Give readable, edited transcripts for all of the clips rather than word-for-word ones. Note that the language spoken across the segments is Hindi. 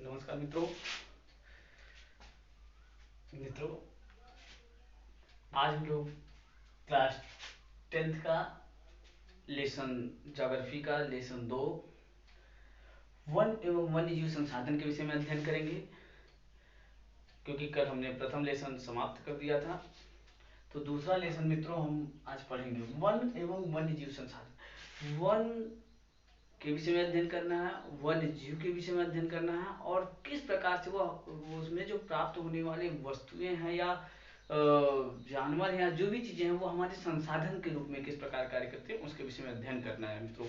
नमस्कार मित्रों। मित्रों आज हम लोग क्लास 10th का लेसन ज्योग्राफी का लेसन 2 वन एवं वन्य जीव संसाधन के विषय में अध्ययन करेंगे, क्योंकि कल हमने प्रथम लेसन समाप्त कर दिया था। तो दूसरा लेसन मित्रों हम आज पढ़ेंगे वन एवं वन्य जीव संसाधन। वन के विषय में अध्ययन करना है, वन्य जीव के विषय में अध्ययन करना है और किस प्रकार से वो उसमें जो प्राप्त होने वाली वस्तुएं हैं या जानवर या जो भी चीजें हैं वो हमारे संसाधन के रूप में किस प्रकार कार्य करते हैं उसके विषय में अध्ययन करना है मित्रों।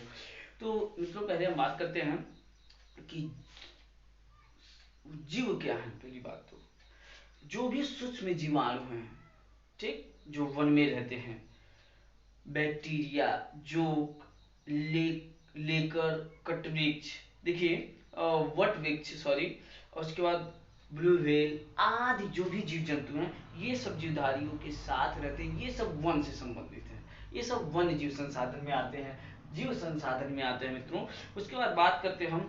तो मित्रों पहले हम बात करते हैं कि जीव क्या है। पहली बात तो जो भी सूक्ष्म जीवाणु हैं, ठीक, जो वन में रहते हैं, बैक्टीरिया, जोक, लेकर, कटवृक्ष, देखिए वट वृक्ष, सॉरी, और उसके बाद ब्लू व्हेल आदि जो भी जीव जंतु हैं ये सब जीवधारियों के साथ रहते हैं। ये सब वन से संबंधित हैं, ये सब वन जीव संसाधन में आते हैं, जीव संसाधन में आते हैं मित्रों। उसके बाद बात करते हैं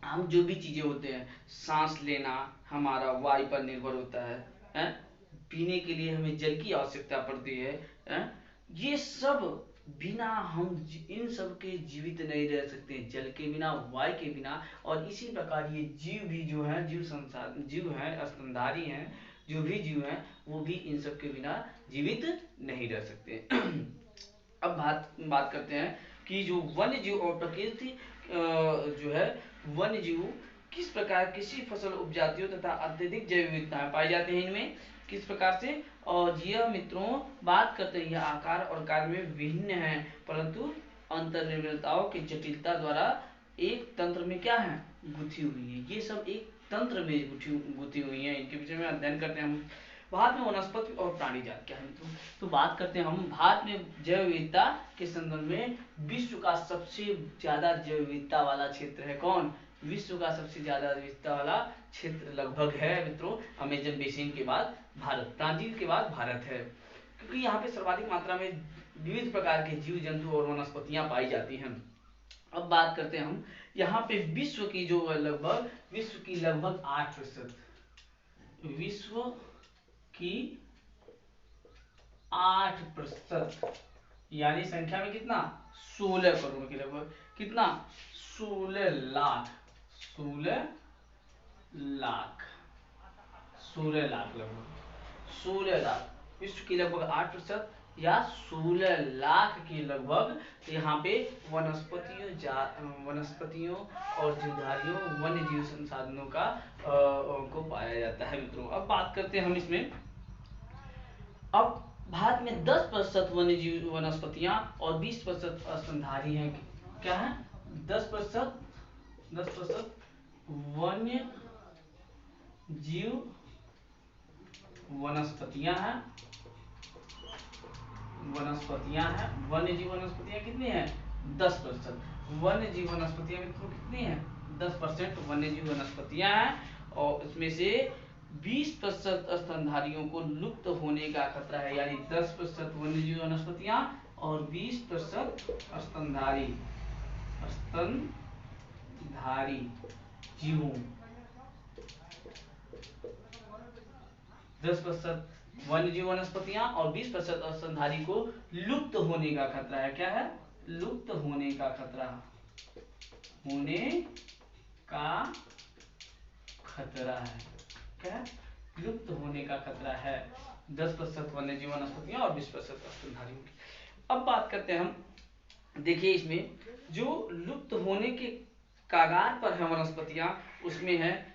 हम जो भी चीजें होते हैं, सांस लेना हमारा वायु पर निर्भर होता है? पीने के लिए हमें जल की आवश्यकता पड़ती है? ये सब बिना हम इन सब के जीवित नहीं रह सकते, जल के बिना, वायु के बिना। और इसी प्रकार ये जीव भी जो है, जीव संसाधन, जीव है, स्तनधारी हैं, जो भी जीव हैं वो भी इन सब के बिना जीवित नहीं रह सकते। अब बात करते हैं कि जो वन्य जीव और प्रकृति जो है, वन्य जीव किस प्रकार किसी फसल उपजातियों तथा अत्यधिक जैव विविधता पाई जाते हैं इनमें, किस प्रकार से। और यह मित्रों बात करते हैं, यह आकार और कार्य में भिन्न है, परंतु अंतर्निर्भरताओं की जटिलता द्वारा एक तंत्र में क्या है, गुथी हुई है। ये सब एक तंत्र में गुथी हुई है। इनके विषय में अध्ययन करते हैं हम। भारत में वनस्पति और प्राणी जात क्या है मित्रों, तो बात करते हैं हम भारत में जैव विविधता के संदर्भ में। विश्व का सबसे ज्यादा जैव विविधता वाला क्षेत्र है कौन, विश्व का सबसे ज्यादा विविधता वाला क्षेत्र लगभग है मित्रों अमेजन बेसिन के बाद भारत, ब्राजील के बाद भारत है, क्योंकि यहाँ पे सर्वाधिक मात्रा में विविध प्रकार के जीव जंतु और वनस्पतियां पाई जाती हैं। अब बात करते हैं हम यहाँ पे विश्व की जो लगभग 8%, विश्व की 8%, यानी संख्या में कितना, 16 करोड़ के लगभग, कितना, 16 लाख, 16 लाख, 16 लाख लगभग, 16 लाख, विश्व की लगभग 8% या 16 लाख के लगभग यहाँ पे वनस्पतियों और जीवधारियों, वन्य जीव संसाधनों का को पाया जाता है मित्रों। अब बात करते हैं हम इसमें, अब भारत में 10% वन्य जीव वनस्पतियां और 20% स्तनधारी हैं। क्या है, 10% वन्य जीव वनस्पतियां हैं, वन्य जीव वनस्पतियां कितनी है, 10%। वन्य जीव वनस्पतियां मित्रों कितनी है, 10% वन्य जीव वनस्पतियां हैं। और उसमें से 20% स्तनधारियों को लुप्त होने का खतरा है, यानी 10% वन्य जीव वनस्पतियां और 20% स्तनधारी जीवों, 10% वन्य जीव वनस्पतियां और 20% स्तनधारी को लुप्त होने का खतरा है। क्या है, लुप्त होने का खतरा, होने का खतरा है। क्या, लुप्त होने का खतरा है, 10% वन्य जीव वनस्पतियां और 20% स्तनधारियों की। अब बात करते हैं हम, देखिए इसमें जो लुप्त होने के कागार पर है वनस्पतियां, उसमें है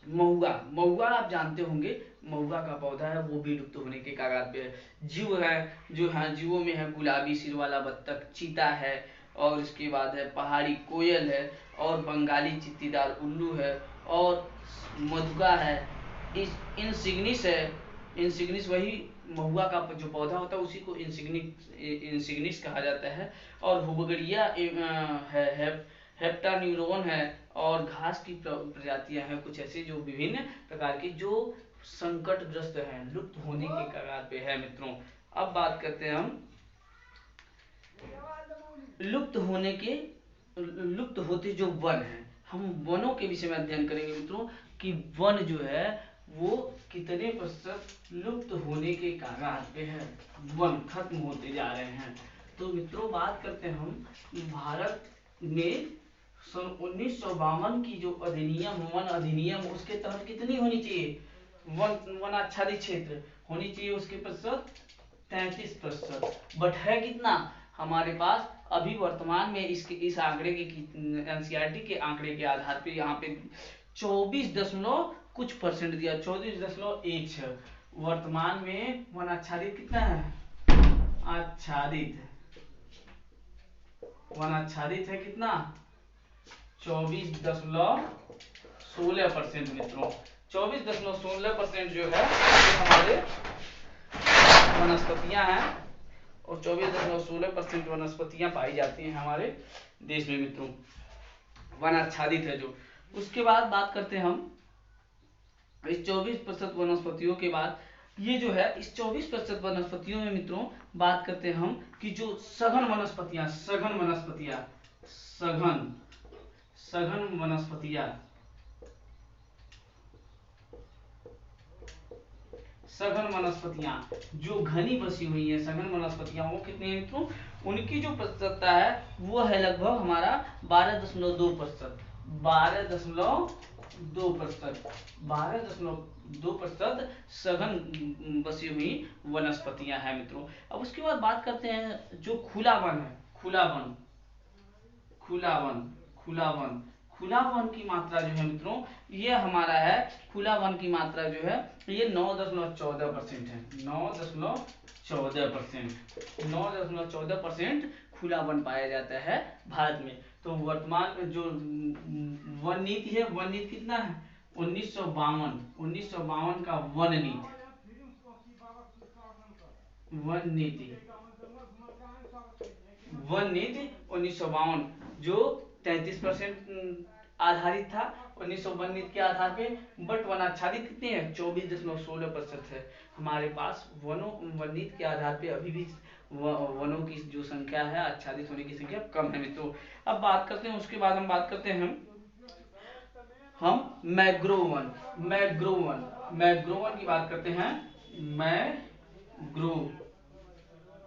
महुआ आप जानते होंगे, महुआ का पौधा है वो भी लुप्त होने के कागार पे है। जीव है जो है, जीवों में है गुलाबी सिर वाला बत्तख, चीता है, और इसके बाद है पहाड़ी कोयल है, और बंगाली चित्तीदार उल्लू है, और मधुआ है, इंसिग्निस है। इंसिग्निस वही महुआ का जो पौधा होता है उसी को इंसिग्निस कहा जाता है। और हुबगड़िया है, हेप्टान्यूरॉन है, और घास की प्रजातियां हैं कुछ ऐसे जो विभिन्न प्रकार की जो संकटग्रस्त हैं, लुप्त होने के कगार पे है मित्रों। अब बात करते हैं हम लुप्त होने के लुप्त होते जो वन है, हम वनों के विषय में अध्ययन करेंगे मित्रों कि वन जो है वो कितने प्रतिशत लुप्त होने के कगार पे है, वन खत्म होते जा रहे हैं। तो मित्रों बात करते हैं हम भारत में सन 1952 की जो अधिनियम, वन अधिनियम, उसके तहत कितनी होनी चाहिए वन आच्छादित क्षेत्र होनी चाहिए, उसके प्रतिशत 33%। बट है कितना हमारे पास अभी वर्तमान में इस आंकड़े के एनसीईआरटी के आंकड़े के आधार पे यहाँ पे 24 दशमलव कुछ परसेंट दिया, 24.16। वर्तमान में वन आच्छादित कितना है, आच्छादित वन आच्छादित है कितना 24.16% मित्रों। 24.16% जो है हमारे वनस्पतियां हैं और 24.16% वनस्पतियां पाई जाती हैं हमारे देश में मित्रों, वन आच्छादित है जो। उसके बाद बात करते हैं हम इस 24% वनस्पतियों के बाद ये जो है इस 24% वनस्पतियों में मित्रों बात करते हैं हम कि जो सघन वनस्पतियां, सघन वनस्पतियां, सघन वनस्पतियां, सघन वनस्पतियां जो घनी बसी हुई है, सघन वनस्पतियां वो कितनी है मित्रों, उनकी जो प्रतिशतता है वो है लगभग हमारा 12.2%, 12.2% सघन बसी हुई वनस्पतियां हैं मित्रों। अब उसके बाद बात करते हैं जो खुला वन है, खुला वन, खुला वन, खुला वन, खुला वन की मात्रा जो है मित्रों ये हमारा है, खुला वन की मात्रा जो है ये 9.14% है, 9.14% खुला वन पाया जाता है भारत में। तो वर्तमान जो वन नीति है, वन नीति कितना है 1952 का वन नीति, वन नीति, वन नीति 1952 जो 33% आधारित था 1952 नीति के आधार पे। बट वन आच्छादित कितने हैं 24.16% है हमारे पास। वन नीति के आधार पे अभी भी वनों की जो संख्या है, आच्छादित होने की संख्या कम है मित्रों। अब बात करते हैं उसके बाद हम बात करते हैं हम मैंग्रोव वन, मैंग्रोव वन की बात करते हैं,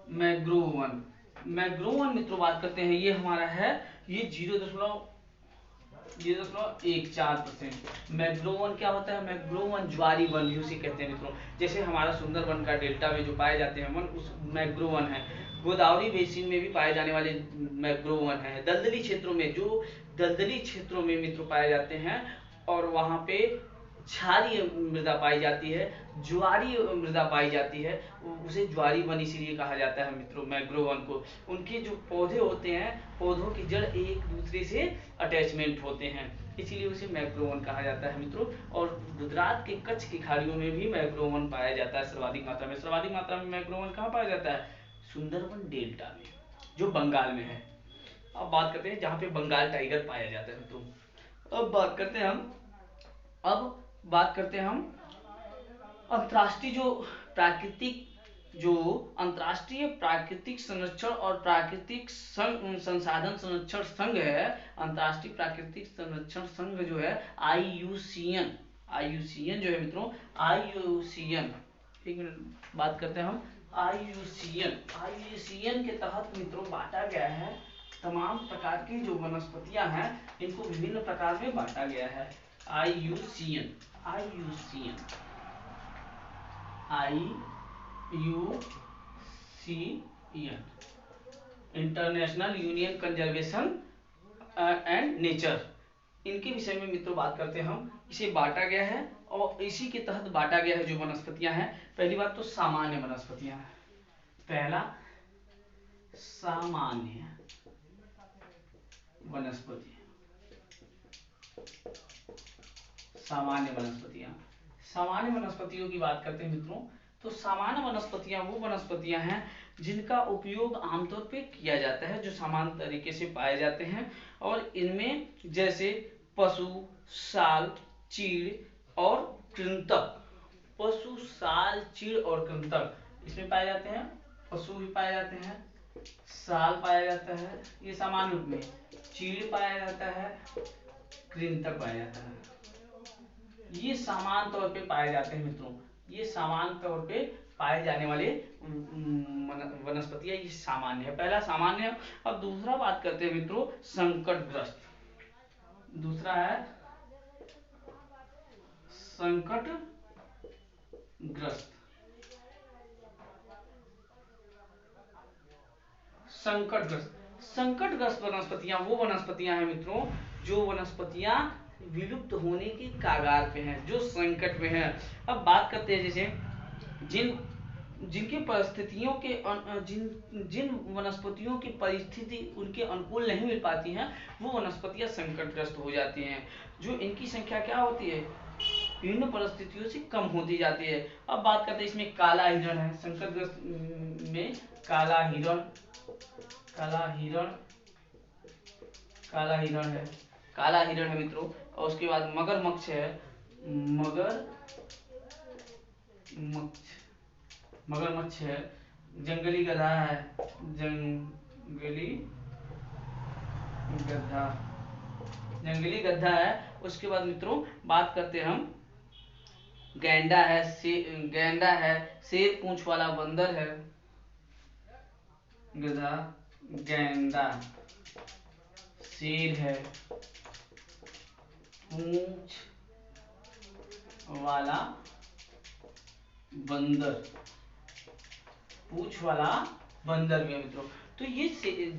मैंग्रोव वन मित्रों बात करते हैं ये हमारा है ये 0.14%। मैंग्रोव वन क्या होता है, मैंग्रोव वन ज्वारी वन भी उसे कहते हैं मित्रों। जैसे हमारा सुंदरवन का डेल्टा में जो पाए जाते हैं वन उस मैंग्रोव वन है। गोदावरी बेसिन में भी पाए जाने वाले मैंग्रोव वन है। दलदली क्षेत्रों में, जो दलदली क्षेत्रों में मित्रों पाए जाते हैं और वहां पे क्षारीय मृदा पाई जाती है, ज्वारी मृदा पाई जाती है, उसे ज्वारी वन इसीलिए कहा जाता है मित्रों मैंग्रोव वन को। उनके जो पौधे होते हैं, पौधों की जड़ एक दूसरे से अटैचमेंट होते हैं, इसीलिए उसे मैंग्रोव वन कहा जाता है मित्रों। और गुजरात के कच्छ की खाड़ियों में भी मैंग्रोव वन पाया जाता है सर्वाधिक मात्रा में। सर्वाधिक मात्रा में मैंग्रोव वन कहाँ पाया जाता है, सुंदरबन डेल्टा में जो बंगाल में है। अब बात करते हैं जहाँ पे बंगाल टाइगर पाया जाता है मित्रों। अब बात करते हैं हम अंतर्राष्ट्रीय अंतर्राष्ट्रीय प्राकृतिक संरक्षण और प्राकृतिक संसाधन संरक्षण संघ है, अंतर्राष्ट्रीय प्राकृतिक संरक्षण संघ जो है IUCN जो है मित्रों IUCN, एक मिनट बात करते हैं हम IUCN के तहत मित्रों बांटा गया है तमाम प्रकार की जो वनस्पतियां हैं इनको विभिन्न प्रकार में बांटा गया है। IUCN international union conservation and nature, इनके विषय में मित्रों बात करते हैं हम। इसे बांटा गया है और इसी के तहत बांटा गया है जो वनस्पतियां हैं। पहली बात तो सामान्य वनस्पतियां, पहला सामान्य वनस्पति, सामान्य वनस्पतियों की बात करते हैं मित्रों। तो सामान्य वनस्पतियां वो वनस्पतियां हैं जिनका उपयोग आमतौर पे किया जाता है, जो सामान्य तरीके से पाए जाते हैं। और इनमें जैसे पशु, साल, चीड़ और कृंतक, पशु, साल, चीड़ और कृंतक इसमें पाए जाते हैं। पशु भी पाए जाते हैं, साल पाया जाता है, ये सामान्य रूप में। चीड़ पाया जाता है, कृंतक पाया जाता है। ये सामान्य तौर पे पाए जाते हैं मित्रों, ये सामान्य तौर पे पाए जाने वाले वनस्पति है, ये सामान्य है, पहला सामान्य है। अब दूसरा बात करते हैं मित्रों संकटग्रस्त। दूसरा है संकटग्रस्त। संकटग्रस्त संकटग्रस्त वनस्पतियां वो वनस्पतियां हैं मित्रों, जो वनस्पतियां विलुप्त होने के कगार पे हैं, जो संकट में हैं। अब बात करते हैं जैसे जिन जिनकी परिस्थितियों के जिन जिन वनस्पतियों की परिस्थिति उनके अनुकूल नहीं मिल पाती हैं, वो वनस्पतियां संकटग्रस्त हो जाती हैं। जो इनकी संख्या क्या होती है, विभिन्न परिस्थितियों से कम होती जाती है। अब बात करते हैं इसमें काला हिरण है, संकटग्रस्त में काला हिरण, काला हिरण, काला हिरण है, काला हिरण है मित्रों। और उसके बाद मगरमच्छ है, मगर मगरमच्छ है, जंगली गधा है, जंगली गधा, जंगली गधा है। उसके बाद मित्रों बात करते हैं हम गैंडा है, गैंडा है, शेर पूंछ वाला बंदर है, गधा, गैंडा, शेर है, पूंछ वाला बंदर, पूंछ वाला बंदर भी है मित्रों। तो ये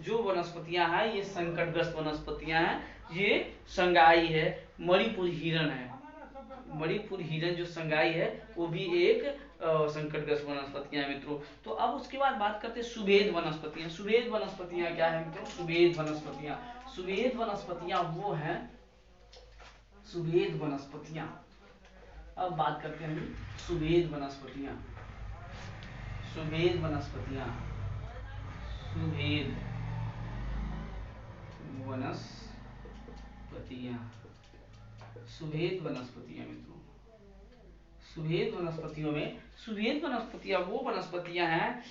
जो वनस्पतियां हैं ये संकटग्रस्त वनस्पतियां हैं। ये संगाई है, मणिपुर हिरण है, मणिपुर हिरण जो संगाई है वो भी एक संकटग्रस्त वनस्पतियां हैं मित्रों। तो अब उसके बाद बात करते हैं सुभेद वनस्पतियां। सुभेद वनस्पतियां क्या है मित्रों, सुभेद वनस्पतियां, सुभेद वनस्पतियां वो हैं, सुभेद वनस्पतियां। अब बात करते हैं हम सुभेद वनस्पतियां, सुभेद वनस्पतियां, सुभेद वनस्पतियां, सुभेद वनस्पतियां मित्रों। सुभेद वनस्पतियों में, सुभेद वनस्पतियां वो वनस्पतियां हैं,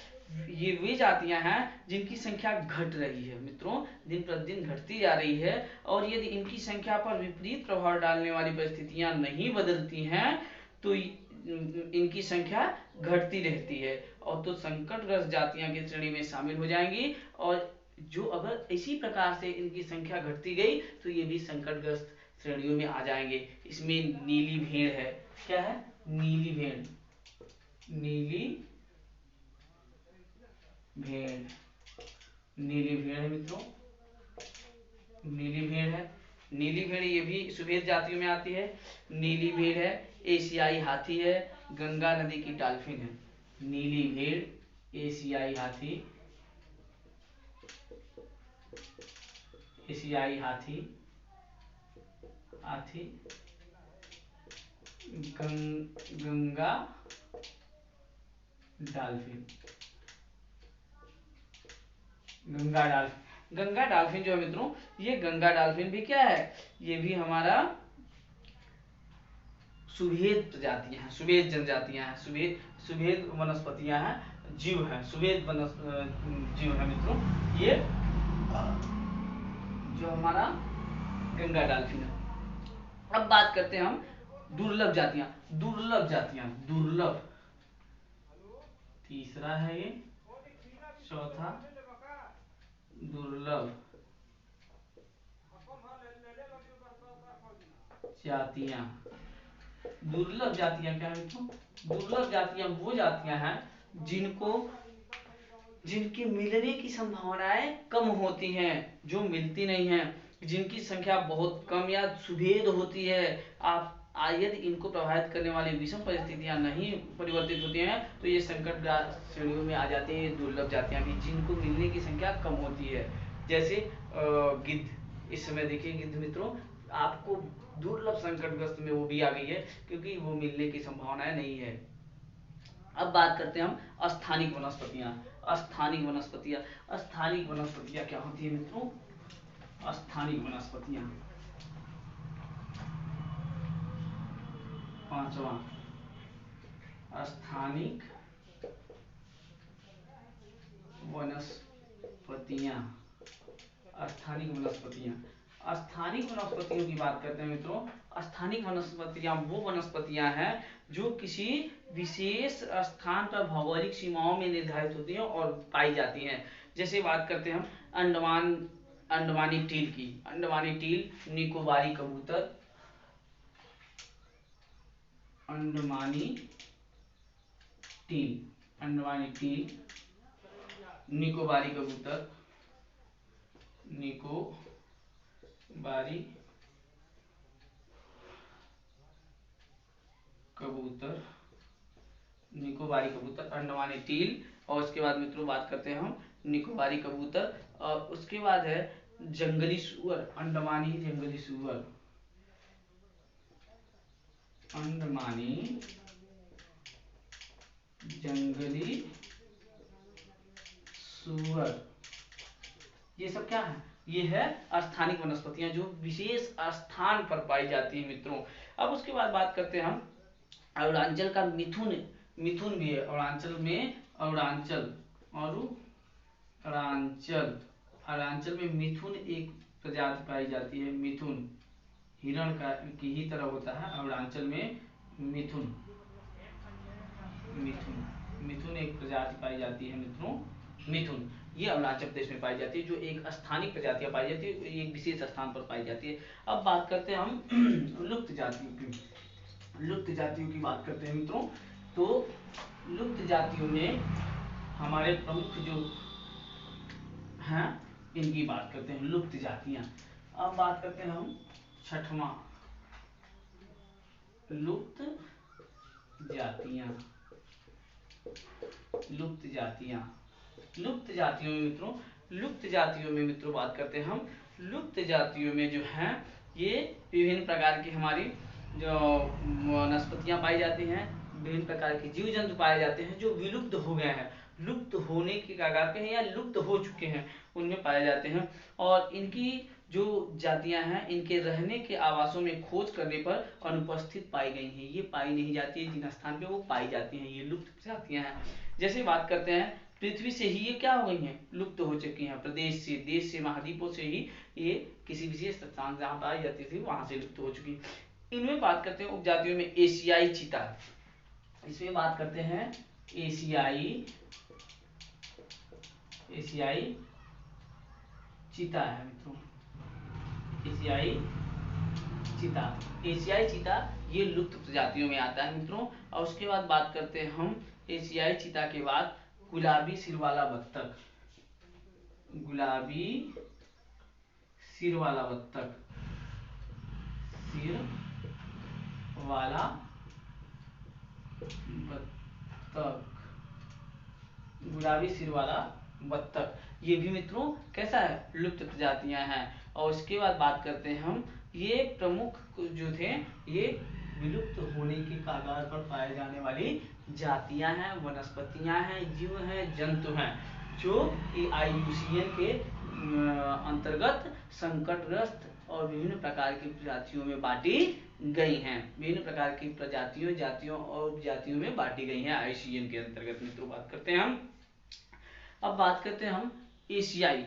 ये वे जातियां हैं जिनकी संख्या घट रही है मित्रों, दिन प्रतिदिन घटती जा रही है। और यदि इनकी संख्या पर विपरीत प्रभाव डालने वाली परिस्थितियां नहीं बदलती हैं तो इनकी संख्या घटती रहती है, और तो संकटग्रस्त जातियां की श्रेणी में शामिल हो जाएंगी। और जो अगर इसी प्रकार से इनकी संख्या घटती गई तो ये भी संकटग्रस्त श्रेणियों में आ जाएंगे। इसमें नीली भेड़ है, क्या है, नीली भेड़, नीली भेड़, नीली भेड़ है मित्रों, नीली भेड़ है, नीली भेड़ ये भी सुभेद जातियों में आती है। नीली भेड़ है, एशियाई हाथी है, गंगा नदी की डॉल्फिन है। नीली भेड़, एशियाई हाथी, एशियाई हाथी, हाथी, Ganga dolphin, Ganga dolphin, Ganga dolphin जो है मित्रों, ये गंगा डॉल्फिन भी क्या है, ये भी हमारा सुभेद प्रजातियां हैं, सुभेद जनजातियां हैं, सुभेद सुभेद वनस्पतियां हैं, जीव है, सुभेद जीव है मित्रों। ये जो हमारा गंगा डॉल्फिन है। अब बात करते हैं हम दुर्लभ जातियां, दुर्लभ जातियां, दुर्लभ, तीसरा है ये, चौथा दुर्लभ जातियां। दुर्लभ जातियां क्या है मित्रों, दुर्लभ जातियां वो जातियां हैं जिनको जिनकी मिलने की संभावनाएं कम होती हैं, जो मिलती नहीं हैं, जिनकी संख्या बहुत कम या सुभेद होती है। आप यदि इनको प्रभावित करने वाली विषम परिस्थितियां नहीं परिवर्तित होती हैं तो ये संकट श्रेणियों में आ जाती है, दुर्लभ जातियां भी, जिनको मिलने की संख्या कम होती है। जैसे गिद्ध, इस समय देखिए गिद्ध मित्रों आपको दुर्लभ संकटग्रस्त में वो भी आ गई है क्योंकि वो मिलने की संभावनाएं नहीं है। अब बात करते हैं हम स्थानिक वनस्पतियां, स्थानिक वनस्पतियां, स्थानिक वनस्पतियां क्या होती है मित्रों, स्थानिक वनस्पतियां, पांचवा स्थानिक वनस्पतियां, वनस्पतियां, स्थानिक वनस्पतियां। स्थानिक वनस्पतियों की बात करते हैं मित्रों। स्थानिक वनस्पतियां वो वनस्पतियां हैं जो किसी विशेष स्थान पर भौगोलिक सीमाओं में निर्धारित होती हैं और पाई जाती हैं। जैसे बात करते हैं हम अंडमानी टील की। अंडमानी टील, निकोबारी कबूतर, अंडमानी टील, निकोबारी कबूतर, निकोबारी कबूतर, अंडमानी टील। और उसके बाद मित्रों बात करते हैं हम निकोबारी कबूतर। और उसके बाद है जंगली सूअर, अंडमानी जंगली सूअर, अंडमानी जंगली सूअर। ये सब क्या है? ये है स्थानिक वनस्पतियां जो विशेष स्थान पर पाई जाती है मित्रों। अब उसके बाद बात करते हैं हम अरुणाचल का मिथुन। मिथुन भी है अरुणाचल में। अरुणाचल में मिथुन एक प्रजाति पाई जाती है। मिथुन हिरण का की ही तरह होता है। अरुणाचल में मिथुन एक प्रजाति पाई जाती है मित्रों। मिथुन ये अरुणाचल प्रदेश में पाई जाती है, जो एक स्थानिक प्रजातियां पाई जाती है, एक विशेष स्थान पर पाई जाती है। अब बात करते हैं हम लुप्त जातियों की बात करते हैं मित्रों। तो लुप्त जातियों में हमारे प्रमुख जो हैं इनकी बात करते हैं, लुप्त जातियां। अब बात करते हैं हम छठवां, लुप्त जातियां। लुप्त जातियों में मित्रों बात करते हैं हम। लुप्त जातियों में जो है ये विभिन्न प्रकार की हमारी जो वनस्पतियां पाई जाती हैं, विभिन्न प्रकार के जीव जंतु पाए जाते हैं जो विलुप्त हो गए हैं, लुप्त होने की कगार पे हैं या लुप्त हो चुके हैं, उनमें पाए जाते हैं। और इनकी जो जातियां हैं इनके रहने के आवासों में खोज करने पर अनुपस्थित पाई गई हैं। ये पाई नहीं जाती है जिन स्थान पे वो पाई जाती हैं, ये लुप्त जातियां हैं। जैसे बात करते हैं पृथ्वी से ही ये क्या हो गई हैं, लुप्त हो चुकी हैं। प्रदेश से, देश से, महाद्वीपों से ही ये किसी विशेष स्थान जहाँ पाई जाती थी वहां से लुप्त हो चुकी। इनमें बात करते हैं उपजातियों में एशियाई चीता। इसमें बात करते हैं एशियाई चीता है मित्रों। एशियाई चीता ये लुप्त प्रजातियों में आता है मित्रों। और उसके बाद बात करते हैं हम एशियाई चीता के बाद गुलाबी सिर वाला बत्तख। गुलाबी सिर वाला बत्तख ये भी मित्रों कैसा है, लुप्त प्रजातियां हैं। और उसके बाद बात करते हैं हम ये प्रमुख जो थे ये विलुप्त होने की कगार पर पाए जाने वाली जातियां हैं, वनस्पतियां हैं, जीव हैं, जंतु हैं, जो IUCN के अंतर्गत संकटग्रस्त और विभिन्न प्रकार की प्रजातियों में बांटी गई हैं। विभिन्न प्रकार की प्रजातियों, जातियों और उपजातियों में बांटी गई हैं IUCN के अंतर्गत मित्रों। बात करते हैं हम अब बात करते हैं हम एशियाई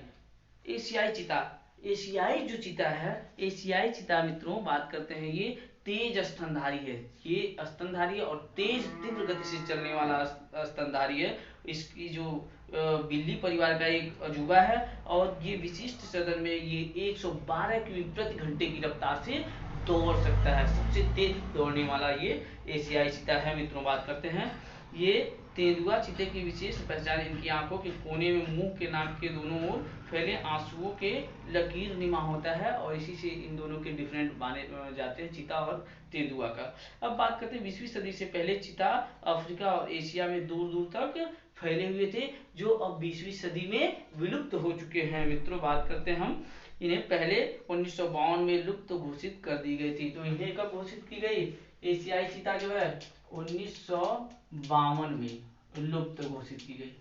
चीता। एशियाई जो चीता है, एशियाई चीता मित्रों बात करते हैं ये तेज स्तनधारी है। ये स्तनधारी है और तेज तीव्र गति से चलने वाला स्तनधारी है। इसकी जो बिल्ली परिवार का एक अजूबा है और ये विशिष्ट सदन में ये 112 किमी प्रति घंटे की रफ्तार से दौड़ सकता है। सबसे तेज दौड़ने वाला ये एशियाई चीता है मित्रों। बात करते हैं ये तेंदुआ चीते की विशेष पहचान इनकी आंखों के कोने में मुंह के नाक के दोनों ओर फैले आंसुओं के लकीर निमा होता है और इसी से इन दोनों के डिफरेंट माने जाते हैं, चीता और तेंदुआ का। अब बात करते हैं 20वीं सदी से पहले चीता अफ्रीका और एशिया में दूर दूर तक फैले हुए थे, जो अब 20वीं सदी में विलुप्त हो चुके हैं मित्रों। बात करते हैं हम इन्हें पहले 1952 में लुप्त घोषित कर दी गई थी। तो इन्हें कब घोषित की गई, एशियाई चीता जो है 1952 में लुप्त घोषित की गई।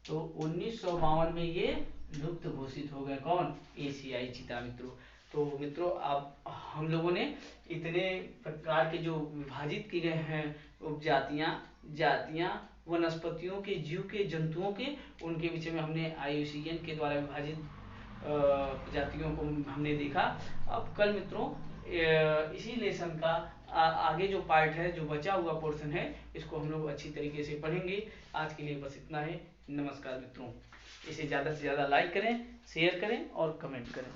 तो 1952 में ये लुप्त घोषित हो गए कौन, एशियाई चीता मित्रों। तो मित्रों अब हम लोगों ने इतने प्रकार के जो विभाजित किए गए हैं उपजातियां, जातियां, वनस्पतियों के, जीव के, जंतुओं के, उनके विषय में हमने IUCN के द्वारा विभाजित प्रजातियों को हमने देखा। अब कल मित्रों इसी लेसन का आगे जो पार्ट है, जो बचा हुआ पोर्शन है, इसको हम लोग अच्छी तरीके से पढ़ेंगे। आज के लिए बस इतना है। नमस्कार मित्रों। इसे ज़्यादा से ज़्यादा लाइक करें, शेयर करें और कमेंट करें।